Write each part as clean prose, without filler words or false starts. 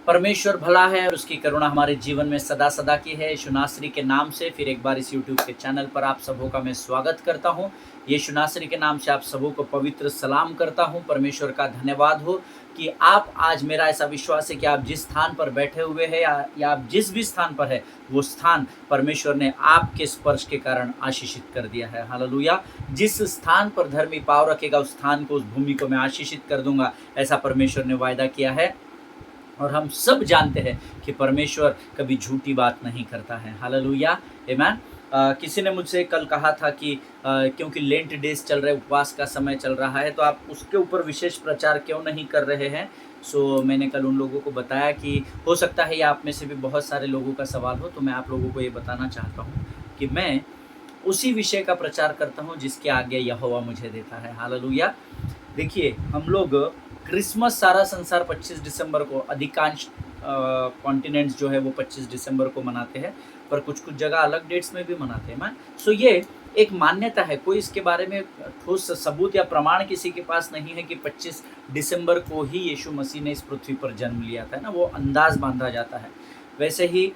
परमेश्वर भला है और उसकी करुणा हमारे जीवन में सदा सदा की है। यीशु नासरी के नाम से फिर एक बार इस यूट्यूब के चैनल पर आप सबों का मैं स्वागत करता हूँ। यीशु नासरी के नाम से आप सबों को पवित्र सलाम करता हूँ। परमेश्वर का धन्यवाद हो कि आप आज, मेरा ऐसा विश्वास है कि आप जिस स्थान पर बैठे हुए हैं या आप जिस भी स्थान पर है, वो स्थान परमेश्वर ने आपके स्पर्श के कारण आशीषित कर दिया है। हालेलुया। जिस स्थान पर धर्मी पाँव रखेगा उस स्थान को, उस भूमि को मैं आशीषित कर दूंगा, ऐसा परमेश्वर ने वायदा किया है। और हम सब जानते हैं कि परमेश्वर कभी झूठी बात नहीं करता है। हालेलुया, आमीन। किसी ने मुझसे कल कहा था कि क्योंकि लेंट डेज चल रहे, उपवास का समय चल रहा है, तो आप उसके ऊपर विशेष प्रचार क्यों नहीं कर रहे हैं। मैंने कल उन लोगों को बताया कि हो सकता है ये आप में से भी बहुत सारे लोगों का सवाल हो, तो मैं आप लोगों को ये बताना चाहता हूँ कि मैं उसी विषय का प्रचार करता हूँ जिसकी आज्ञा यहोवा मुझे देता है। हालेलुया। देखिए, हम लोग क्रिसमस सारा संसार 25 दिसंबर को, अधिकांश कॉन्टिनेंट्स जो है वो 25 दिसंबर को मनाते हैं, पर कुछ जगह अलग डेट्स में भी मनाते हैं। मैन ये एक मान्यता है, कोई इसके बारे में ठोस सबूत या प्रमाण किसी के पास नहीं है कि 25 दिसंबर को ही यीशु मसीह ने इस पृथ्वी पर जन्म लिया था ना, वो अंदाज बांधा जाता है। वैसे ही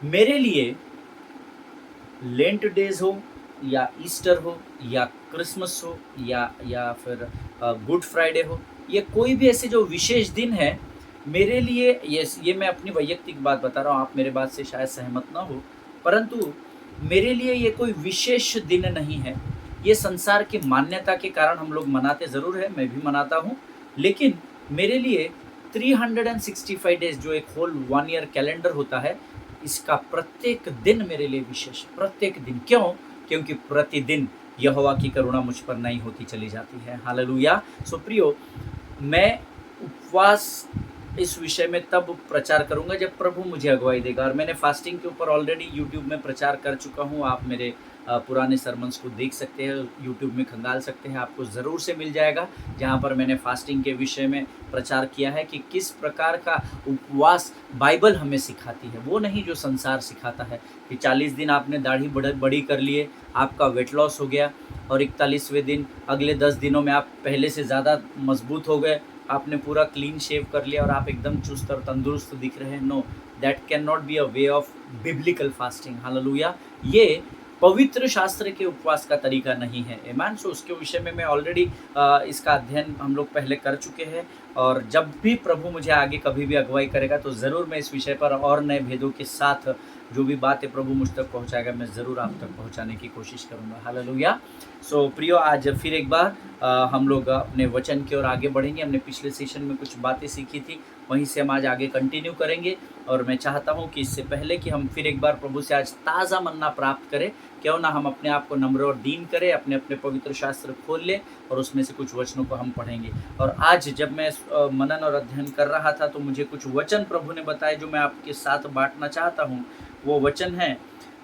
मेरे लिए लेंट डेज हो या ईस्टर हो या क्रिसमस हो या फिर गुड फ्राइडे हो, ये कोई भी ऐसे जो विशेष दिन है, मेरे लिए ये मैं अपनी वैयक्तिक बात बता रहा हूँ, आप मेरे बात से शायद सहमत ना हो, परंतु मेरे लिए ये कोई विशेष दिन नहीं है। ये संसार की मान्यता के कारण हम लोग मनाते ज़रूर है, मैं भी मनाता हूँ, लेकिन मेरे लिए 365 डेज जो एक होल 1 ईयर कैलेंडर होता है, इसका प्रत्येक दिन मेरे लिए विशेष, प्रत्येक दिन। क्यों? क्योंकि प्रतिदिन यहोवा की करुणा मुझ पर नई होती चली जाती है। हालेलुया। प्रियो, मैं उपवास इस विषय में तब प्रचार करूंगा जब प्रभु मुझे अगुवाई देगा, और मैंने फास्टिंग के ऊपर ऑलरेडी यूट्यूब में प्रचार कर चुका हूं। आप मेरे पुराने सरमन्स को देख सकते हैं, यूट्यूब में खंगाल सकते हैं, आपको ज़रूर से मिल जाएगा, जहां पर मैंने फास्टिंग के विषय में प्रचार किया है कि किस प्रकार का उपवास बाइबल हमें सिखाती है। वो नहीं जो संसार सिखाता है कि 40 दिन आपने दाढ़ी बड़ी कर लिए, आपका वेट लॉस हो गया, और 41वें दिन, अगले 10 दिनों में आप पहले से ज़्यादा मजबूत हो गए, आपने पूरा क्लीन शेव कर लिया और आप एकदम चुस्त और तंदुरुस्त दिख रहे हैं। No, that can not be a way of biblical fasting. Hallelujah. ये पवित्र शास्त्र के उपवास का तरीका नहीं है। आमीन। उसके विषय में मैं ऑलरेडी इसका अध्ययन हम लोग पहले कर चुके हैं, और जब भी प्रभु मुझे आगे कभी भी अगुवाई करेगा तो ज़रूर मैं इस विषय पर और नए भेदों के साथ जो भी बातें प्रभु मुझ तक पहुंचाएगा, मैं ज़रूर आप तक पहुंचाने की कोशिश करूंगा। हालेलुया। प्रियो, आज फिर एक बार हम लोग अपने वचन की ओर आगे बढ़ेंगे। हमने पिछले सेशन में कुछ बातें सीखी थी, वहीं से हम आज आगे कंटिन्यू करेंगे, और मैं चाहता हूं कि इससे पहले कि हम फिर एक बार प्रभु से आज ताज़ा मन्ना प्राप्त करें, क्यों ना हम अपने आप को नम्र और दीन करें, अपने अपने पवित्र शास्त्र खोल लें और उसमें से कुछ वचनों को हम पढ़ेंगे। और आज जब मैं मनन और अध्ययन कर रहा था तो मुझे कुछ वचन प्रभु ने बताए जो मैं आपके साथ बांटना चाहता हूँ। वो वचन है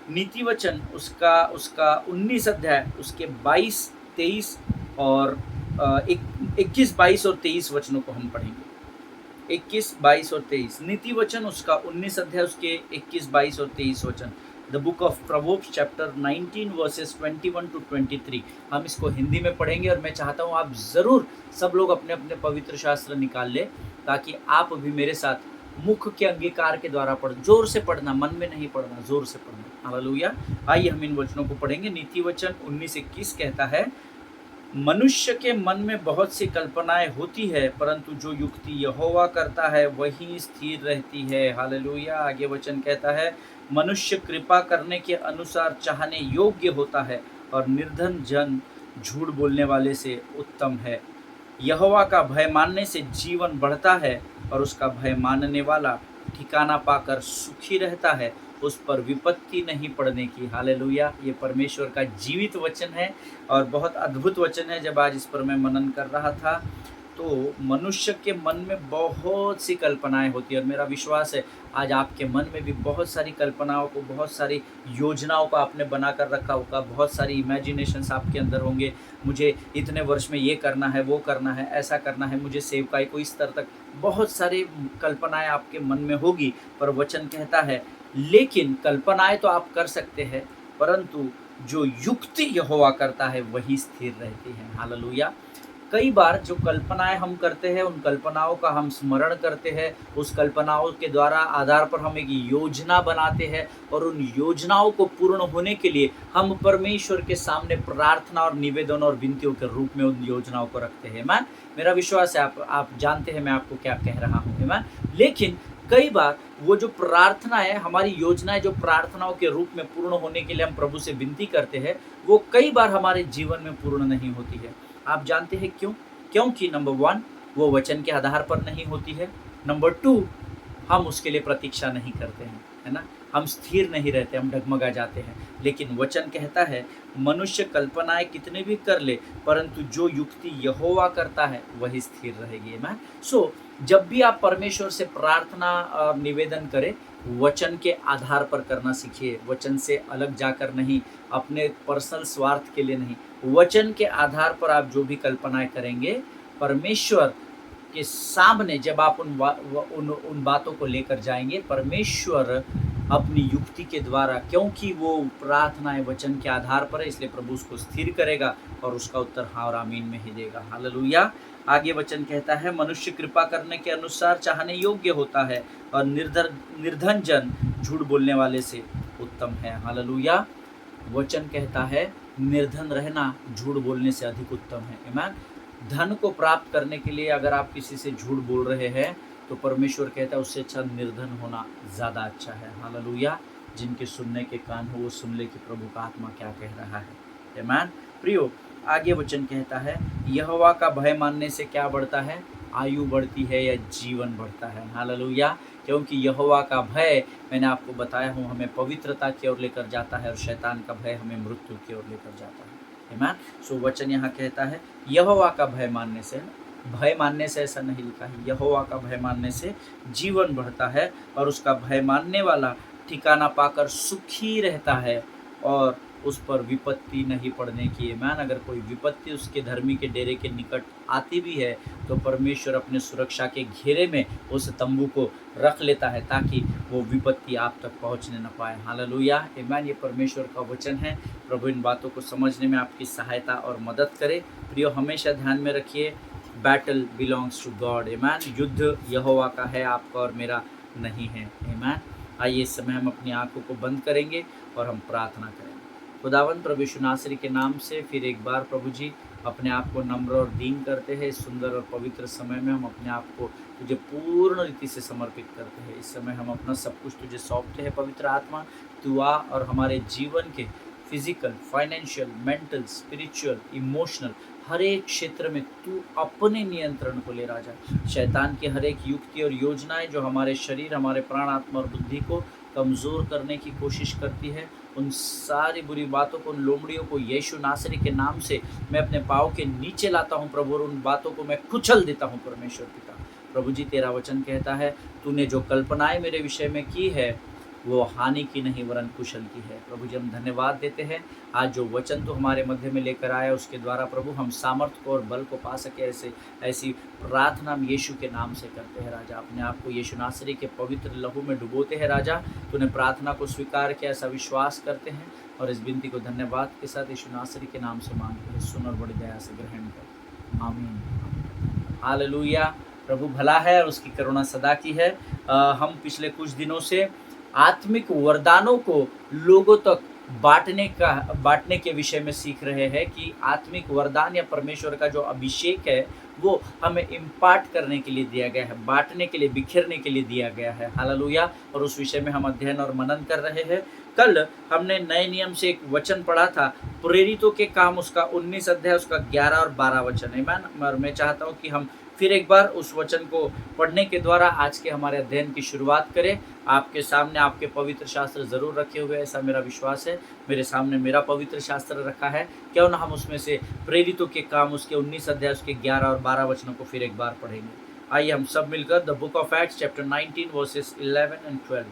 नीति वचन, उसका 19 अध्याय, उसके 22, 23 और 21, 22 और 23 वचनों को हम पढ़ेंगे। 21, 22 और 23 नीति वचन, उसका 19 अध्याय, उसके 21, 22 और 23 वचन। The book of proverbs chapter 19 versus 21 to 23। हम इसको हिंदी में पढ़ेंगे, और मैं चाहता हूँ आप ज़रूर सब लोग अपने अपने पवित्र शास्त्र निकाल ले, ताकि आप भी मेरे साथ मुख के अंगीकार के द्वारा पढ़, जोर से पढ़ना, मन में नहीं पढ़ना, जोर से पढ़ना। हालेलुया। आइए हम इन वचनों को पढ़ेंगे। नीति वचन 19:21 कहता है, मनुष्य के मन में बहुत सी कल्पनाएं होती है, परंतु जो युक्ति यहोवा करता है वही स्थिर रहती है। हालेलुया। आगे वचन कहता है, मनुष्य कृपा करने के अनुसार चाहने योग्य होता है, और निर्धन जन झूठ बोलने वाले से उत्तम है। यहोवा का भय मानने से जीवन बढ़ता है, और उसका भय मानने वाला ठिकाना पाकर सुखी रहता है, उस पर विपत्ति नहीं पड़ने की। हालेलुया। ये परमेश्वर का जीवित वचन है और बहुत अद्भुत वचन है। जब आज इस पर मैं मनन कर रहा था तो मनुष्य के मन में बहुत सी कल्पनाएं होती है, और मेरा विश्वास है आज आपके मन में भी बहुत सारी कल्पनाओं को, बहुत सारी योजनाओं को आपने बना कर रखा होगा, बहुत सारी इमेजिनेशंस आपके अंदर होंगे। मुझे इतने वर्ष में ये करना है, वो करना है, ऐसा करना है, मुझे सेवकाई को इस स्तर तक, बहुत सारी कल्पनाएं आपके मन में होगी। पर वचन कहता है, लेकिन कल्पनाएं तो आप कर सकते हैं, परंतु जो युक्ति यहोवा करता है वही स्थिर रहती है। हालेलुया। कई बार जो कल्पनाएँ हम करते हैं, उन कल्पनाओं का हम स्मरण करते हैं, उस कल्पनाओं के द्वारा आधार पर हम एक योजना बनाते हैं और उन योजनाओं को पूर्ण होने के लिए हम परमेश्वर के सामने प्रार्थना और निवेदन और विनतियों के रूप में उन योजनाओं को रखते हैं। आमीन। मेरा विश्वास है आप जानते हैं मैं आपको क्या कह रहा हूँ। आमीन। लेकिन कई बार वो जो प्रार्थना है, हमारी योजनाएँ जो प्रार्थनाओं के रूप में पूर्ण होने के लिए हम प्रभु से विनती करते हैं, वो कई बार हमारे जीवन में पूर्ण नहीं होती है। आप जानते हैं क्यों? क्योंकि नंबर 1 वो वचन के आधार पर नहीं होती है। नंबर 2 हम उसके लिए प्रतीक्षा नहीं करते हैं, है ना? हम स्थिर नहीं रहते, हम डगमगा जाते हैं। लेकिन वचन कहता है मनुष्य कल्पनाएँ कितने भी कर ले, परंतु जो युक्ति यहोवा करता है वही स्थिर रहेगी। आमीन। सो जब भी आप परमेश्वर से प्रार्थना और निवेदन करें, वचन के आधार पर करना सीखिए। वचन से अलग जाकर नहीं, अपने पर्सनल स्वार्थ के लिए नहीं। वचन के आधार पर आप जो भी कल्पनाएँ करेंगे, परमेश्वर के सामने जब आप उन बातों को लेकर जाएँगे, परमेश्वर अपनी युक्ति के द्वारा, क्योंकि वो प्रार्थनाएँ वचन के आधार पर है, इसलिए प्रभु उसको स्थिर करेगा और उसका उत्तर हाँ और आमीन में ही देगा। हालेलुया। आगे वचन कहता है मनुष्य कृपा करने के अनुसार चाहने योग्य होता है और निर्धन जन झूठ बोलने वाले से उत्तम है। हालेलुया। वचन कहता है निर्धन रहना झूठ बोलने से अधिक उत्तम है। आमीन। धन को प्राप्त करने के लिए अगर आप किसी से झूठ बोल रहे हैं, तो परमेश्वर कहता है उससे अच्छा निर्धन होना ज़्यादा अच्छा है। हालेलुया। जिनके सुनने के कान हो वो सुन ले कि प्रभु का आत्मा क्या कह रहा है। आमीन। प्रियो, आगे वचन कहता है यहोवा का भय मानने से क्या बढ़ता है? आयु बढ़ती है या जीवन बढ़ता है। हालेलुया। क्योंकि यहोवा का भय, मैंने आपको बताया हूँ, हमें पवित्रता की ओर लेकर जाता है और शैतान का भय हमें मृत्यु की ओर लेकर जाता है। आमीन। सो वचन यहाँ कहता है यहोवा का भय मानने से, भय मानने से ऐसा नहीं लिखा है, यहोवा का भय मानने से जीवन बढ़ता है और उसका भय मानने वाला ठिकाना पाकर सुखी रहता है और उस पर विपत्ति नहीं पड़ने की। आमीन। अगर कोई विपत्ति उसके धर्मी के डेरे के निकट आती भी है, तो परमेश्वर अपने सुरक्षा के घेरे में उस तंबू को रख लेता है ताकि वो विपत्ति आप तक पहुंचने न पाए। हालेलुया। आमीन। ये परमेश्वर का वचन है। प्रभु इन बातों को समझने में आपकी सहायता और मदद करे। प्रियो, हमेशा ध्यान में रखिए बैटल बिलोंग्स टू गॉड। आमीन। युद्ध यहोवा का है, आपका और मेरा नहीं है। आमीन। आइए इस समय हम अपनी आंखों को बंद करेंगे और हम प्रार्थना करेंगे। खुदावंद प्रभु यीशु नासरी के नाम से फिर एक बार प्रभु जी अपने आप को नम्र और दीन करते हैं। इस सुंदर और पवित्र समय में हम अपने आप को तुझे पूर्ण रीति से समर्पित करते हैं। इस समय हम अपना सब कुछ तुझे सौंपते हैं। पवित्र आत्मा, तू आ और हमारे जीवन के physical, financial, mental, spiritual, emotional हर एक क्षेत्र में तू अपने नियंत्रण को ले राजा। शैतान की हर एक युक्ति और योजनाएं जो हमारे शरीर, हमारे प्राण, आत्मा और बुद्धि को कमज़ोर करने की कोशिश करती है, उन सारी बुरी बातों को, उन लोमड़ियों को यीशु नासरी के नाम से मैं अपने पाँव के नीचे लाता हूँ प्रभु, और उन बातों को मैं कुचल देता हूँ परमेश्वर पिता। प्रभु जी, तेरा वचन कहता है तूने जो कल्पनाएं मेरे विषय में की है वो हानि की नहीं वरन कुशल की है। प्रभु जी, हम धन्यवाद देते हैं आज जो वचन तो हमारे मध्य में लेकर आया, उसके द्वारा प्रभु हम सामर्थ्य को और बल को पा सके। ऐसी प्रार्थना हम यीशु के नाम से करते हैं राजा। अपने आप को यीशु नासरी के पवित्र लहू में डुबोते हैं राजा। तूने प्रार्थना को स्वीकार किया, ऐसा विश्वास करते हैं और इस विनती को धन्यवाद के साथ यीशु नासरी के नाम से मांगते हैं। सुन और बड़ी दया से ग्रहण कर, आमीन। हालेलुया। प्रभु भला है और उसकी करुणा सदा की है। हम पिछले कुछ दिनों से आत्मिक वरदानों को लोगों तक बांटने के विषय में सीख रहे हैं कि आत्मिक वरदान या परमेश्वर का जो अभिषेक है वो हमें इम्पार्ट करने के लिए दिया गया है, बांटने के लिए, बिखेरने के लिए दिया गया है। हालेलुया। और उस विषय में हम अध्ययन और मनन कर रहे हैं। कल हमने नए नियम से एक वचन पढ़ा था, प्रेरितों के काम, उसका 19 अध्याय, उसका 11 और 12 वचन है। और मैं चाहता हूँ कि हम फिर एक बार उस वचन को पढ़ने के द्वारा आज के हमारे अध्ययन की शुरुआत करें। आपके सामने आपके पवित्र शास्त्र ज़रूर रखे हुए, ऐसा मेरा विश्वास है। मेरे सामने मेरा पवित्र शास्त्र रखा है, क्यों ना हम उसमें से प्रेरितों के काम, उसके 19 अध्याय, उसके 11 और 12 वचनों को फिर एक बार पढ़ेंगे। आइए हम सब मिलकर the book of acts chapter 19 versus 11 and 12।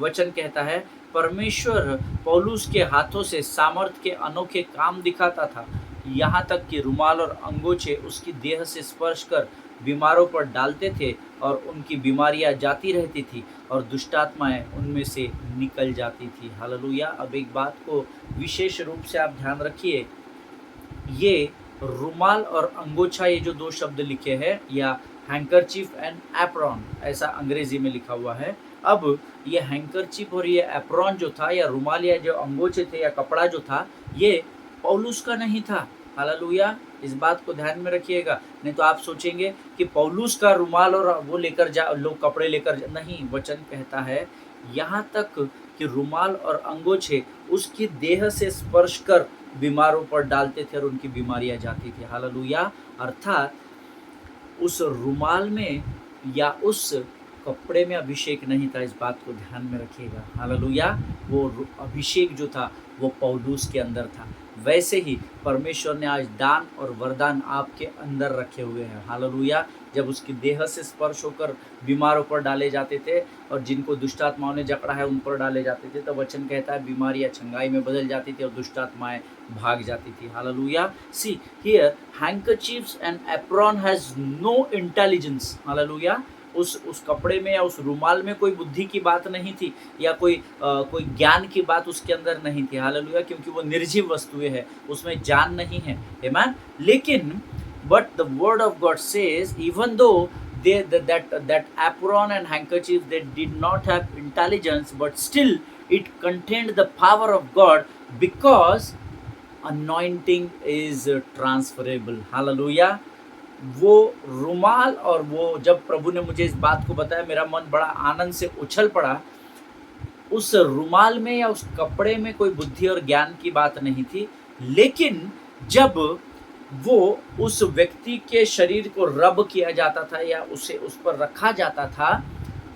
वचन कहता है, परमेश्वर पौलुस के हाथों से सामर्थ के अनोखे काम दिखाता था, यहाँ तक कि रुमाल और अंगोछे उसकी देह से स्पर्श कर बीमारों पर डालते थे और उनकी बीमारियां जाती रहती थी और दुष्टात्माएं उनमें से निकल जाती थी। हालेलुया। अब एक बात को विशेष रूप से आप ध्यान रखिए, ये रुमाल और अंगोछा, ये जो दो शब्द लिखे हैं, या हैंकरचीफ एंड एप्रॉन, ऐसा अंग्रेजी में लिखा हुआ है। अब ये हैंकरचीफ और ये एप्रॉन जो था, या रुमाल या जो अंगोछे थे या कपड़ा जो था, ये पौलुस का नहीं था। हालेलुया, इस बात को ध्यान में रखिएगा। नहीं तो आप सोचेंगे कि पौलुस का रुमाल और वो लेकर जा, लोग कपड़े लेकर जा, नहीं, वचन कहता है यहाँ तक कि रुमाल और अंगोछे उसकी देह से स्पर्श कर बीमारों पर डालते थे और उनकी बीमारियां जाती थी। हालेलुया, अर्थात उस रुमाल में या उस कपड़े में अभिषेक नहीं था, इस बात को ध्यान में रखिएगा। हालेलुया, वो अभिषेक जो था वो पौलुस के अंदर था। वैसे ही परमेश्वर ने आज दान और वरदान आपके अंदर रखे हुए हैं। हालेलुया, जब उसकी देह से स्पर्श होकर बीमारों पर डाले जाते थे और जिनको दुष्टात्माओं ने जकड़ा है उन पर डाले जाते थे, तो वचन कहता है बीमारियां चंगाई में बदल जाती थी और दुष्टात्माएं भाग जाती थी। Hallelujah, see here handkerchiefs and apron has no intelligence. Hallelujah, उस कपड़े में या उस रुमाल में कोई बुद्धि की बात नहीं थी, या कोई ज्ञान की बात उसके अंदर नहीं थी। हालेलुया, क्योंकि वो निर्जीव वस्तुएं है, उसमें जान नहीं है। आमीन। लेकिन but the word of God says even though that apron and handkerchief, they did not have intelligence, but still it contained the power of God, because anointing is transferable. Hallelujah, वो रुमाल और वो जब प्रभु ने मुझे इस बात को बताया, मेरा मन बड़ा आनंद से उछल पड़ा। उस रुमाल में या उस कपड़े में कोई बुद्धि और ज्ञान की बात नहीं थी, लेकिन जब वो उस व्यक्ति के शरीर को रब किया जाता था या उसे उस पर रखा जाता था,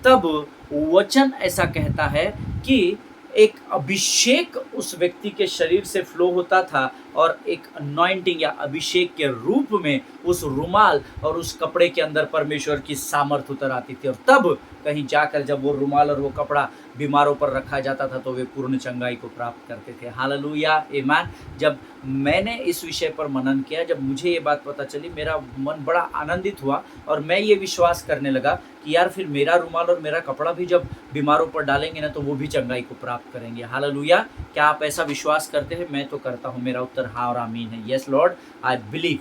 तब वचन ऐसा कहता है कि एक अभिषेक उस व्यक्ति के शरीर से फ्लो होता था और एक अनॉइंटिंग या अभिषेक के रूप में उस रुमाल और उस कपड़े के अंदर परमेश्वर की सामर्थ उतर आती थी। और तब कहीं जाकर जब वो रुमाल और वो कपड़ा बीमारों पर रखा जाता था तो वे पूर्ण चंगाई को प्राप्त करते थे। हालेलुया, आमीन। जब मैंने इस विषय पर मनन किया, जब मुझे ये बात पता चली, मेरा मन बड़ा आनंदित हुआ और मैं ये विश्वास करने लगा कि यार फिर मेरा रुमाल और मेरा कपड़ा भी जब बीमारों पर डालेंगे ना तो वो भी चंगाई को प्राप्त करेंगे। हालेलुया, क्या आप ऐसा विश्वास करते हैं? मैं तो करता हूँ। मेरा उत्तर हाँ और आमीन है। यस लॉर्ड, आई बिलीव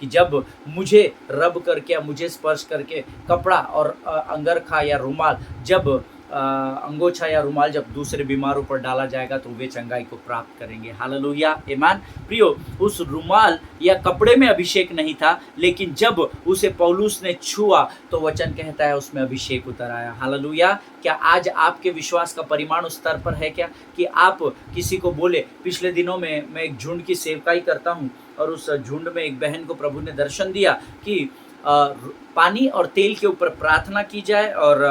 कि जब मुझे रब करके या मुझे स्पर्श करके कपड़ा और अंगरखा या रुमाल, जब अंगोछा या रुमाल जब दूसरे बीमारों पर डाला जाएगा तो वे चंगाई को प्राप्त करेंगे। हालेलुया, आमीन। प्रियो, उस रुमाल या कपड़े में अभिषेक नहीं था, लेकिन जब उसे पौलुस ने छुआ तो वचन कहता है उसमें अभिषेक उतर आया। हालेलुया, क्या आज आपके विश्वास का परिमाण उस स्तर पर है क्या कि आप किसी को बोले? पिछले दिनों में मैं एक झुंड की सेवकाई करता हूँ और उस झुंड में एक बहन को प्रभु ने दर्शन दिया कि पानी और तेल के ऊपर प्रार्थना की जाए, और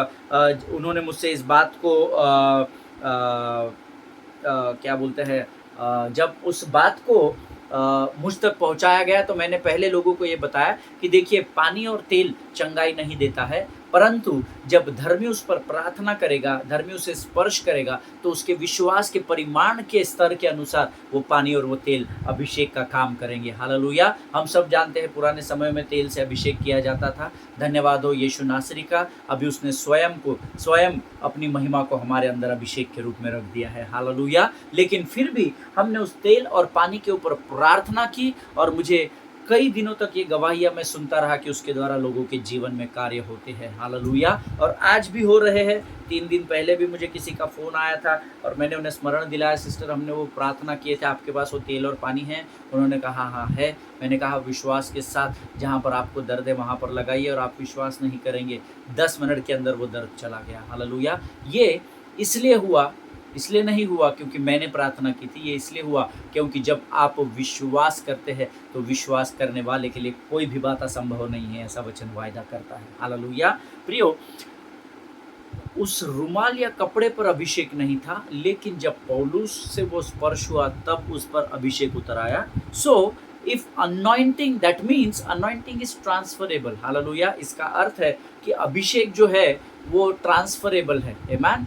उन्होंने मुझसे इस बात को क्या बोलते हैं, जब उस बात को मुझ तक पहुंचाया गया तो मैंने पहले लोगों को ये बताया कि देखिए, पानी और तेल चंगाई नहीं देता है, परंतु जब धर्मी उस पर प्रार्थना करेगा, धर्मी उसे स्पर्श करेगा, तो उसके विश्वास के परिमाण के स्तर के अनुसार वो पानी और वो तेल अभिषेक का काम करेंगे। हालेलुया, हम सब जानते हैं पुराने समय में तेल से अभिषेक किया जाता था। धन्यवाद हो यीशु नासरी का, अभी उसने स्वयं अपनी महिमा को हमारे अंदर अभिषेक के रूप में रख दिया है। हालेलुया, लेकिन फिर भी हमने उस तेल और पानी के ऊपर प्रार्थना की और मुझे कई दिनों तक ये गवाहियाँ मैं सुनता रहा कि उसके द्वारा लोगों के जीवन में कार्य होते हैं। हालेलुया, और आज भी हो रहे हैं। 3 दिन पहले भी मुझे किसी का फ़ोन आया था और मैंने उन्हें स्मरण दिलाया, सिस्टर हमने वो प्रार्थना किए थे, आपके पास वो तेल और पानी है? उन्होंने कहा हाँ है। मैंने कहा विश्वास के साथ जहाँ पर आपको दर्द है वहाँ पर लगाइए और आप विश्वास नहीं करेंगे, 10 मिनट के अंदर वो दर्द चला गया। हालेलुया, ये इसलिए नहीं हुआ क्योंकि मैंने प्रार्थना की थी, ये इसलिए हुआ क्योंकि जब आप विश्वास करते हैं तो विश्वास करने वाले के लिए कोई भी बात असंभव नहीं है, ऐसा वचन वायदा करता है। हालेलुया, प्रियो, उस रुमाल या कपड़े पर अभिषेक नहीं था, लेकिन जब पौलुस से वो स्पर्श हुआ तब उस पर अभिषेक उतर आया। So if anointing, that means anointing is transferable. Hallelujah, इसका अर्थ है कि अभिषेक जो है वो ट्रांसफरेबल है। आमीन,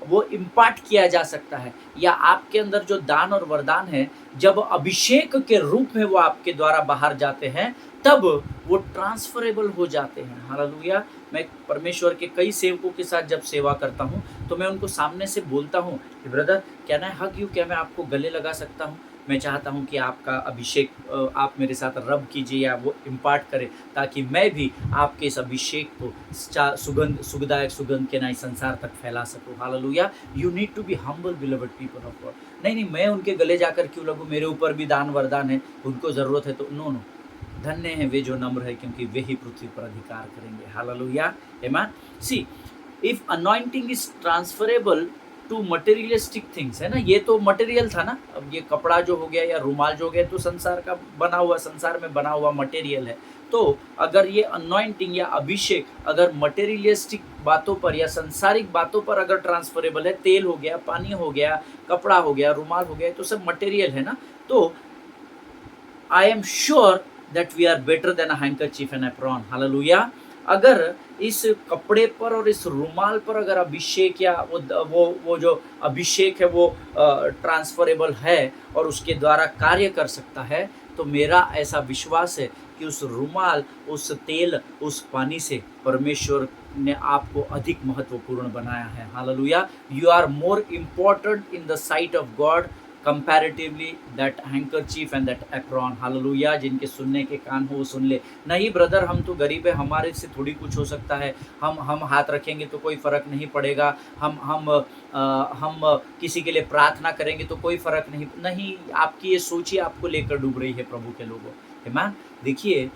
वो इम्पार्ट किया जा सकता है, या आपके अंदर जो दान और वरदान है जब अभिषेक के रूप में वो आपके द्वारा बाहर जाते हैं तब वो ट्रांसफरेबल हो जाते हैं। हालेलुया, मैं परमेश्वर के कई सेवकों के साथ जब सेवा करता हूँ तो मैं उनको सामने से बोलता हूँ कि brother can I hug you, क्या मैं आपको गले लगा सकता हूँ? मैं चाहता हूँ कि आपका अभिषेक आप मेरे साथ रब कीजिए या वो इम्पार्ट करें, ताकि मैं भी आपके इस अभिषेक को सुखदायक सुगंध के नए संसार तक फैला सकूँ। Hallelujah. You need to be humble beloved people of God. नहीं, मैं उनके गले जाकर क्यों लगूँ, मेरे ऊपर भी दान वरदान है, उनको ज़रूरत है तो नो। धन्य हैं वे जो नम्र है, क्योंकि वे ही पृथ्वी पर अधिकार करेंगे। Hallelujah. Amen. See, if anointing is transferable to materialistic things, है ना, ये तो मटेरियल था ना, अब ये कपड़ा जो हो गया या रुमाल जो हो गया तो संसार का बना हुआ, संसार में बना हुआ मटेरियल है। तो अगर ये अनॉइंटिंग या अभिषेक अगर मटेरियलिस्टिक बातों पर या संसारिक बातों पर अगर ट्रांसफरेबल है, तेल हो गया, पानी हो गया, कपड़ा हो गया, रुमाल हो गया, तो सब मटेरियल है ना, तो I am sure that we are better than a handkerchief and apron. Hallelujah. अगर इस कपड़े पर और इस रुमाल पर अगर अभिषेक या वो जो अभिषेक है वो ट्रांसफरेबल है और उसके द्वारा कार्य कर सकता है, तो मेरा ऐसा विश्वास है कि उस रुमाल, उस तेल, उस पानी से परमेश्वर ने आपको अधिक महत्वपूर्ण बनाया है। Hallelujah. You are more important in the sight of God comparatively that handkerchief and that apron. Hallelujah. जिनके सुनने के कान हो वो सुन ले। नहीं ब्रदर, हम तो गरीब है, हमारे से थोड़ी कुछ हो सकता है, हम हाथ रखेंगे तो कोई फ़र्क नहीं पड़ेगा, हम किसी के लिए प्रार्थना करेंगे तो कोई फ़र्क नहीं। आपकी ये सोच ही आपको लेकर डूब रही है प्रभु के लोगों। आमीन। देखिए,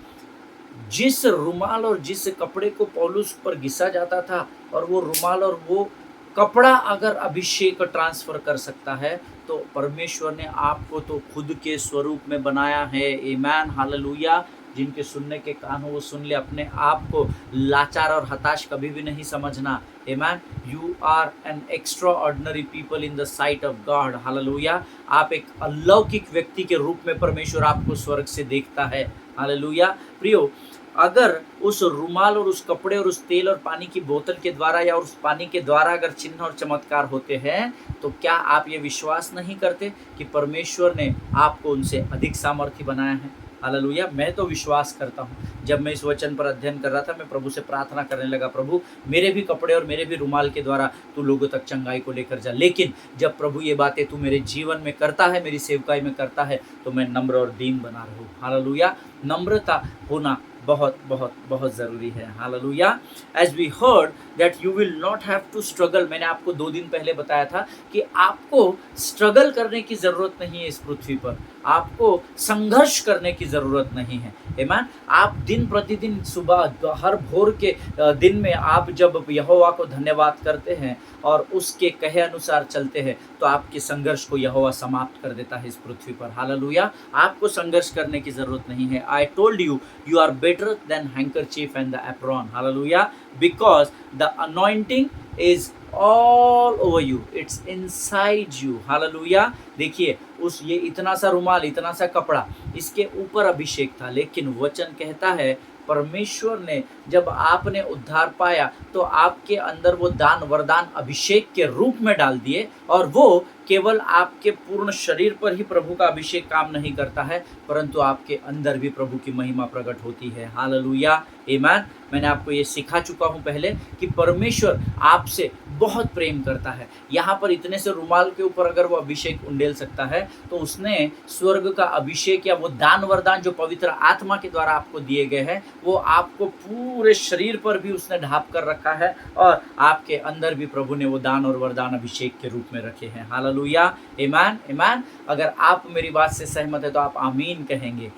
जिस रुमाल और जिस कपड़े को पौलुस पर घिसा जाता था, और वो रुमाल और वो कपड़ा अगर अभिषेक ट्रांसफर कर सकता है, तो परमेश्वर ने आपको तो खुद के स्वरूप में बनाया है। आमीन। हालेलुया। जिनके सुनने के कान हो वो सुन ले। अपने आप को लाचार और हताश कभी भी नहीं समझना। Amen. You are an extraordinary people in the sight of God. Hallelujah. आप एक अलौकिक व्यक्ति के रूप में परमेश्वर आपको स्वर्ग से देखता है। हालेलुया। प्रियो, अगर उस रुमाल और उस कपड़े और उस तेल और पानी की बोतल के द्वारा या उस पानी के द्वारा अगर चिन्ह और चमत्कार होते हैं, तो क्या आप ये विश्वास नहीं करते कि परमेश्वर ने आपको उनसे अधिक सामर्थ्य बनाया है? हालेलुया। मैं तो विश्वास करता हूँ। जब मैं इस वचन पर अध्ययन कर रहा था, मैं प्रभु से प्रार्थना करने लगा, प्रभु मेरे भी कपड़े और मेरे भी रुमाल के द्वारा तू लोगों तक चंगाई को लेकर जा। लेकिन जब प्रभु ये बातें तू मेरे जीवन में करता है, मेरी सेवकाई में करता है, तो मैं नम्र और दीन बना रहूँ। हालेलुया। नम्रता होना बहुत बहुत बहुत ज़रूरी है। Hallelujah. As we heard that you will not have to struggle. मैंने आपको 2 दिन पहले बताया था कि आपको स्ट्रगल करने की ज़रूरत नहीं है। इस पृथ्वी पर आपको संघर्ष करने की ज़रूरत नहीं है। आमीन। आप दिन प्रतिदिन सुबह हर भोर के दिन में आप जब यहोवा को धन्यवाद करते हैं और उसके कहे अनुसार चलते हैं, तो आपके संघर्ष को यहोवा समाप्त कर देता है इस पृथ्वी पर। हालेलुया। आपको संघर्ष करने की ज़रूरत नहीं है। I told you, you are better than handkerchief and the apron. Hallelujah. Because the anointing is all over you. It's inside you. Hallelujah. देखिए, उस ये इतना सा रुमाल, इतना सा कपड़ा, इसके ऊपर अभिषेक था, लेकिन वचन कहता है परमेश्वर ने जब आपने उद्धार पाया तो आपके अंदर वो दान वरदान अभिषेक के रूप में डाल दिए, और वो केवल आपके पूर्ण शरीर पर ही प्रभु का अभिषेक काम नहीं करता है, परंतु आपके अंदर भी प्रभु की महिमा प्रकट होती है। हालेलुया। आमीन। मैंने आपको ये सिखा चुका हूँ पहले कि परमेश्वर आपसे बहुत प्रेम करता है। यहाँ पर इतने से रुमाल के ऊपर अगर वो अभिषेक उंडेल सकता है, तो उसने स्वर्ग का अभिषेक या वो दान वरदान जो पवित्र आत्मा के द्वारा आपको दिए गए हैं, वो आपको पूरे शरीर पर भी उसने ढाँप कर रखा है, और आपके अंदर भी प्रभु ने वो दान और वरदान अभिषेक के रूप में रखे हैं। हालेलुया। आमीन। आमीन। अगर आप मेरी बात से सहमत है तो आप आमीन कहेंगे।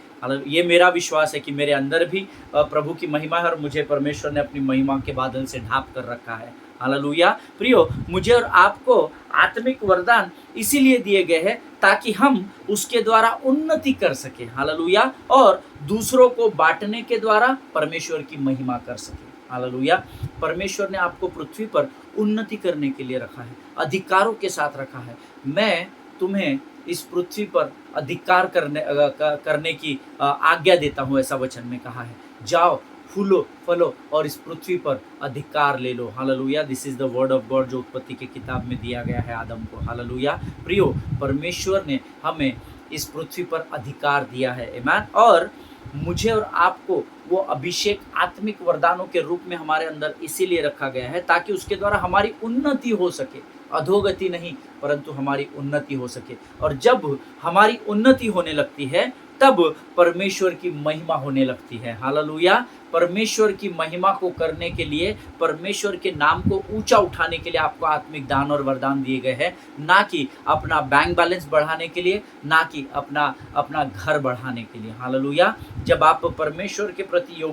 ये मेरा विश्वास है कि मेरे अंदर भी प्रभु की महिमा है और मुझे परमेश्वर ने अपनी महिमा के बादल से ढाँप कर रखा है। हालेलुया। प्रियो, मुझे और आपको आत्मिक वरदान इसीलिए दिए गए हैं ताकि हम उसके द्वारा उन्नति कर सके। हालेलुया। और दूसरों को बांटने के द्वारा परमेश्वर की महिमा कर सके। हालेलुया। परमेश्वर ने आपको पृथ्वी पर उन्नति करने के लिए रखा है, अधिकारों के साथ रखा है। मैं तुम्हें इस पृथ्वी पर अधिकार करने की आज्ञा देता हूँ, ऐसा वचन में कहा है। जाओ, फूलो, फलो और इस पृथ्वी पर अधिकार ले लो। Hallelujah. This is the word of God जो उत्पत्ति की किताब में दिया गया है आदम को। हालेलुया। प्रियो, परमेश्वर ने हमें इस पृथ्वी पर अधिकार दिया है। आमीन। और मुझे और आपको वो अभिषेक आत्मिक वरदानों के रूप में हमारे अंदर इसीलिए रखा गया है ताकि उसके द्वारा हमारी उन्नति हो सके, अधोगति नहीं परंतु हमारी उन्नति हो सके। और जब हमारी उन्नति होने लगती है तब परमेश्वर की महिमा होने लगती है। हालेलुया। परमेश्वर की महिमा को करने के लिए, परमेश्वर के नाम को ऊंचा उठाने के लिए आपको आत्मिक दान और वरदान दिए गए हैं, ना कि अपना बैंक बैलेंस बढ़ाने के लिए, ना कि अपना घर बढ़ाने के लिए। हालेलुया। जब आप परमेश्वर के प्रति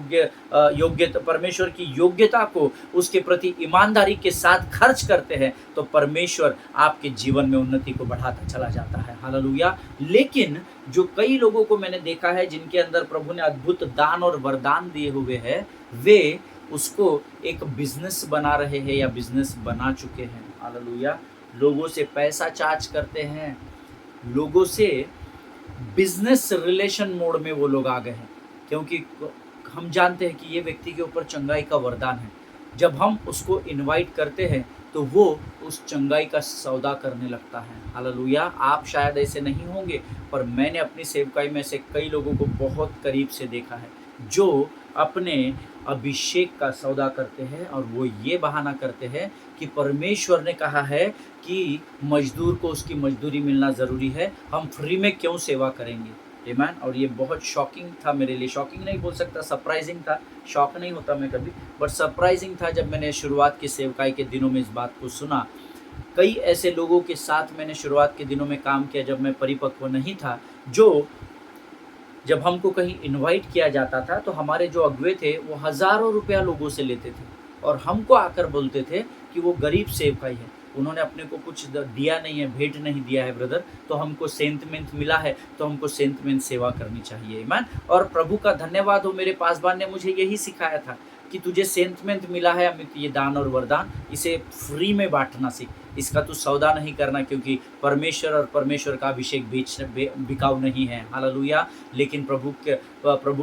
परमेश्वर की योग्यता को उसके प्रति ईमानदारी के साथ खर्च करते हैं तो परमेश्वर आपके जीवन में उन्नति को बढ़ाता चला जाता है। हालेलुया। लेकिन जो कई लोगों को मैंने देखा है जिनके अंदर प्रभु ने अद्भुत दान और वरदान दिए हुए हैं, वे उसको एक बिजनेस बना रहे हैं या बिजनेस बना चुके हैं। हालेलुया। लोगों से पैसा चार्ज करते हैं, लोगों से बिजनेस रिलेशन मोड में वो लोग आ गए हैं, क्योंकि हम जानते हैं कि ये व्यक्ति के ऊपर चंगाई का वरदान है। जब हम उसको इनवाइट करते हैं तो वो उस चंगाई का सौदा करने लगता है। हालेलुया। आप शायद ऐसे नहीं होंगे, पर मैंने अपनी सेवकाई में से कई लोगों को बहुत करीब से देखा है जो अपने अभिषेक का सौदा करते हैं और वो ये बहाना करते हैं कि परमेश्वर ने कहा है कि मजदूर को उसकी मजदूरी मिलना ज़रूरी है, हम फ्री में क्यों सेवा करेंगे। आमीन। और ये बहुत शॉकिंग था मेरे लिए, शॉकिंग नहीं बोल सकता, सरप्राइजिंग था। शॉक नहीं होता मैं कभी, बट सरप्राइजिंग था जब मैंने शुरुआत की सेवकाई के दिनों में इस बात को सुना। कई ऐसे लोगों के साथ मैंने शुरुआत के दिनों में काम किया जब मैं परिपक्व नहीं था, जो जब हमको कहीं इनवाइट किया जाता था तो हमारे जो अगुवे थे वो हज़ारों रुपया लोगों से लेते थे और हमको आकर बोलते थे कि वो गरीब सेवकाई है, उन्होंने अपने को कुछ दिया नहीं है, भेंट नहीं दिया है ब्रदर, तो हमको सेंटमेंट मिला है तो हमको सेंटमेंट सेवा करनी चाहिए। आमीन। और प्रभु का धन्यवाद हो, मेरे पासवान ने मुझे यही सिखाया था कि तुझे सेंटमेंट मिला है अमित, ये दान और वरदान, इसे फ्री में बांटना सीख, इसका तू सौदा नहीं करना, क्योंकि परमेश्वर और परमेश्वर का अभिषेक बिकाऊ नहीं है। हालेलुया। लेकिन प्रभु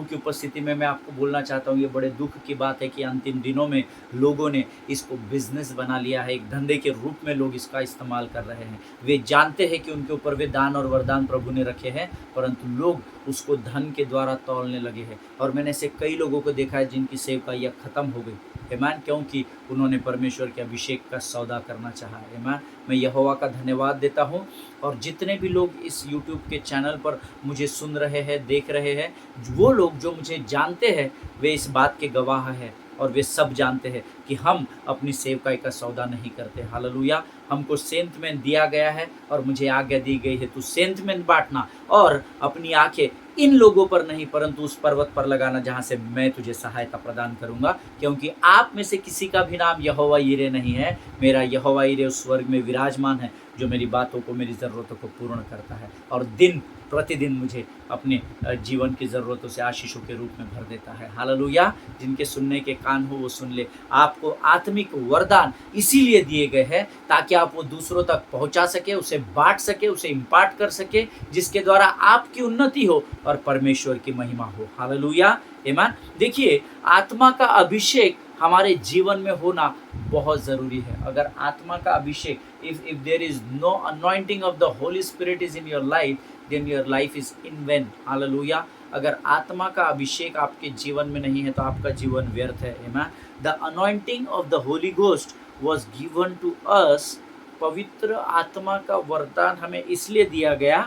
की उपस्थिति में मैं आपको बोलना चाहता हूँ, ये बड़े दुख की बात है कि अंतिम दिनों में लोगों ने इसको बिजनेस बना लिया है, एक धंधे के रूप में लोग इसका इस्तेमाल कर रहे हैं। वे जानते हैं कि उनके ऊपर वे दान और वरदान प्रभु ने रखे हैं, परंतु लोग उसको धन के द्वारा तौलने लगे हैं। और मैंने ऐसे कई लोगों को देखा है जिनकी सेवकाई खत्म हो गई। आमीन। क्योंकि उन्होंने परमेश्वर के अभिषेक का सौदा करना चाहा। आमीन। मैं यहोवा का धन्यवाद देता हूँ। और जितने भी लोग इस YouTube के चैनल पर मुझे सुन रहे हैं, देख रहे हैं, वो लोग जो मुझे जानते हैं वे इस बात के गवाह हैं और वे सब जानते हैं कि हम अपनी सेवकाई का सौदा नहीं करते। हालेलुया। हमको सेंटमेंट दिया गया है और मुझे आज्ञा दी गई है तू सेंटमेंट बांटना और अपनी आंखें इन लोगों पर नहीं परंतु उस पर्वत पर लगाना जहाँ से मैं तुझे सहायता प्रदान करूँगा, क्योंकि आप में से किसी का भी नाम यहोवा यीरे नहीं है। मेरा यहोवा यीरे उस स्वर्ग में विराजमान है जो मेरी बातों को, मेरी ज़रूरतों को पूर्ण करता है और दिन प्रतिदिन मुझे अपने जीवन की ज़रूरतों से आशीषों के रूप में भर देता है। हालेलुया। जिनके सुनने के कान हो वो सुन ले। आपको आत्मिक वरदान इसीलिए दिए गए हैं ताकि आप वो दूसरों तक पहुंचा सके, उसे बांट सके, उसे इम्पार्ट कर सके, जिसके द्वारा आपकी उन्नति हो और परमेश्वर की महिमा हो। हालेलुया। आमीन। देखिए, आत्मा का अभिषेक हमारे जीवन में होना बहुत ज़रूरी है। अगर आत्मा का अभिषेक, if there is no anointing of the Holy Spirit is in your life, then your life is in vain. Hallelujah. अगर आत्मा का अभिषेक आपके जीवन में नहीं है तो आपका जीवन व्यर्थ है। आमीन। The anointing of the Holy Ghost was given to us. पवित्र आत्मा का वरदान हमें इसलिए दिया गया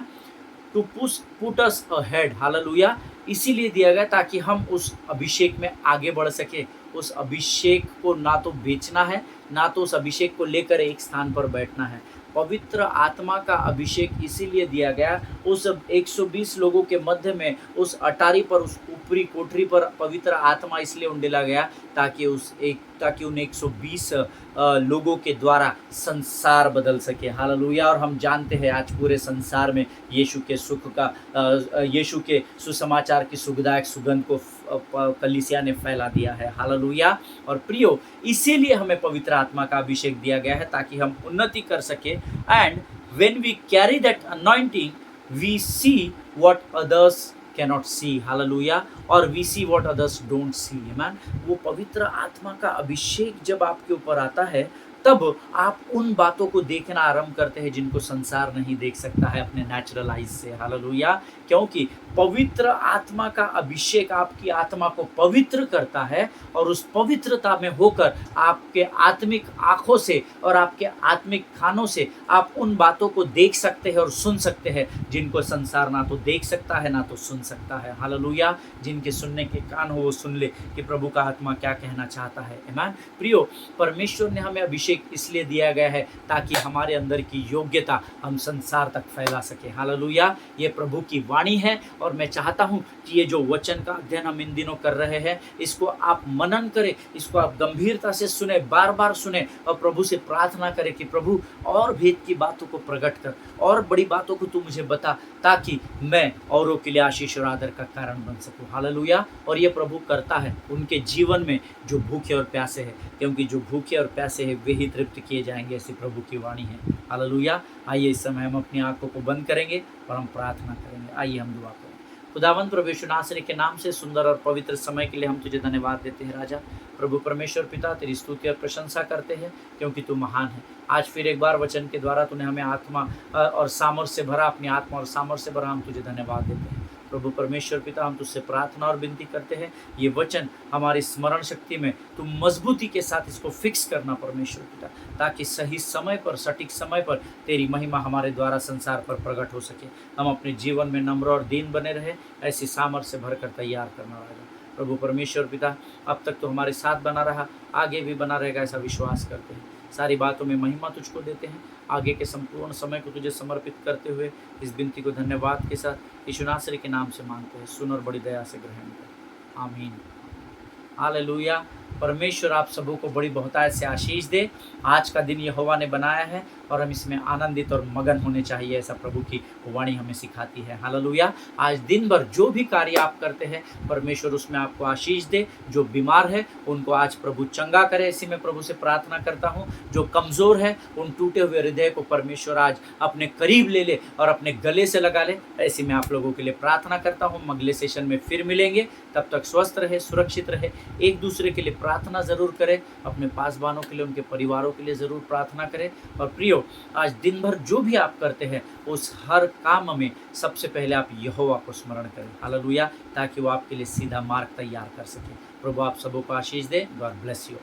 to put us ahead. Hallelujah. इसीलिए दिया गया ताकि हम उस अभिषेक में आगे बढ़ सके। उस अभिषेक को ना तो बेचना है, ना तो उस अभिषेक को लेकर एक स्थान पर बैठना है। पवित्र आत्मा का अभिषेक इसीलिए दिया गया, उस 120 लोगों के मध्य में उस अटारी पर, उस ऊपरी कोठरी पर पवित्र आत्मा इसलिए उंडेला गया ताकि उन 120 लोगों के द्वारा संसार बदल सके। हालेलुया। और हम जानते हैं आज पूरे संसार में यीशु के सुसमाचार की सुखदायक सुगंध को कलीसिया ने फैला दिया है। हालेलुया। और प्रियो, इसीलिए हमें पवित्र आत्मा का अभिषेक दिया गया है ताकि हम उन्नति कर सके। And when we carry that anointing we see what others cannot see. Hallelujah. और we see what others don't see. Amen. वो पवित्र आत्मा का अभिषेक जब आपके ऊपर आता है, तब आप उन बातों को देखना आरंभ करते हैं जिनको संसार नहीं देख सकता है अपने नेचुरल आइज से। हालेलुया। क्योंकि पवित्र आत्मा का अभिषेक आपकी आत्मा को पवित्र करता है, और उस पवित्रता में होकर आपके आत्मिक आंखों से और आपके आत्मिक कानों से आप उन बातों को देख सकते हैं और सुन सकते हैं जिनको संसार ना तो देख सकता है ना तो सुन सकता है। हालेलुया। जिनके सुनने के कान हो वो सुन ले कि प्रभु का आत्मा क्या कहना चाहता है। आमीन। प्रियो, परमेश्वर ने हमें अभिषेक इसलिए दिया गया है ताकि हमारे अंदर की योग्यता हम संसार तक फैला सके। हालेलुया। ये प्रभु की वाणी है, और मैं चाहता हूं कि ये जो वचन का अध्ययन हम इन दिनों कर रहे हैं, इसको आप मनन करें, इसको आप गंभीरता से सुने, बार बार सुने, और प्रभु से प्रार्थना करें कि प्रभु और भेद की बातों को प्रकट कर, और बड़ी बातों को तू मुझे बता, ताकि मैं औरों के लिए आशीष और आदर का कारण बन सकूं। हालेलुया। और ये प्रभु करता है उनके जीवन में जो भूखे और प्यासे हैं, क्योंकि जो भूखे और प्यासे हैं वे ही तृप्त किए जाएंगे, ऐसी प्रभु की वाणी है। हालेलुया। आइए इस समय हम अपनी आंखों को बंद करेंगे और हम प्रार्थना करेंगे। आइए हम दुआ करें। खुदावंत प्रभु यीशु नासरी के नाम से सुंदर और पवित्र समय के लिए हम तुझे धन्यवाद देते हैं राजा। प्रभु परमेश्वर पिता, तेरी स्तुति और प्रशंसा करते हैं क्योंकि तू महान है। आज फिर एक बार वचन के द्वारा तूने हमें आत्मा और सामर्थ्य से भरा, अपनी आत्मा और सामर्थ्य से भरा, हम तुझे धन्यवाद देते हैं। प्रभु परमेश्वर पिता, हम तुझसे प्रार्थना और विनती करते हैं, ये वचन हमारी स्मरण शक्ति में तू मजबूती के साथ इसको फिक्स करना परमेश्वर पिता, ताकि सही समय पर, सटीक समय पर तेरी महिमा हमारे द्वारा संसार पर प्रकट हो सके। हम अपने जीवन में नम्र और दीन बने रहे, ऐसी सामर्थ्य से भरकर तैयार करना राजा। प्रभु परमेश्वर पिता, अब तक तो हमारे साथ बना रहा, आगे भी बना रहेगा, ऐसा विश्वास करते हैं। सारी बातों में महिमा तुझको देते हैं। आगे के संपूर्ण समय को तुझे समर्पित करते हुए इस विनती को धन्यवाद के साथ यीशु नासरी के नाम से मांगते हैं। सुन और बड़ी दया से ग्रहण कर। आमीन। हालेलुया। परमेश्वर आप सबों को बड़ी बहुतायत से आशीष दे। आज का दिन यहोवा ने बनाया है और हम इसमें आनंदित और मगन होने चाहिए, ऐसा प्रभु की वाणी हमें सिखाती है। हालेलुया। आज दिन भर जो भी कार्य आप करते हैं, परमेश्वर उसमें आपको आशीष दे। जो बीमार है उनको आज प्रभु चंगा करे, ऐसी मैं प्रभु से प्रार्थना करता हूँ। जो कमज़ोर है उन टूटे हुए हृदय को परमेश्वर आज अपने करीब ले ले और अपने गले से लगा ले, ऐसी मैं आप लोगों के लिए प्रार्थना करता हूँ। अगले सेशन में फिर मिलेंगे, तब तक स्वस्थ रहे, सुरक्षित रहे। एक दूसरे के लिए प्रार्थना ज़रूर करें, अपने पासवानों के लिए, उनके परिवारों के लिए ज़रूर प्रार्थना करें। और प्रियो, आज दिन भर जो भी आप करते हैं उस हर काम में सबसे पहले आप यहोवा को स्मरण करें। हालेलुया। ताकि वो आपके लिए सीधा मार्ग तैयार कर सके। प्रभु आप सबों को आशीष दे। God bless you.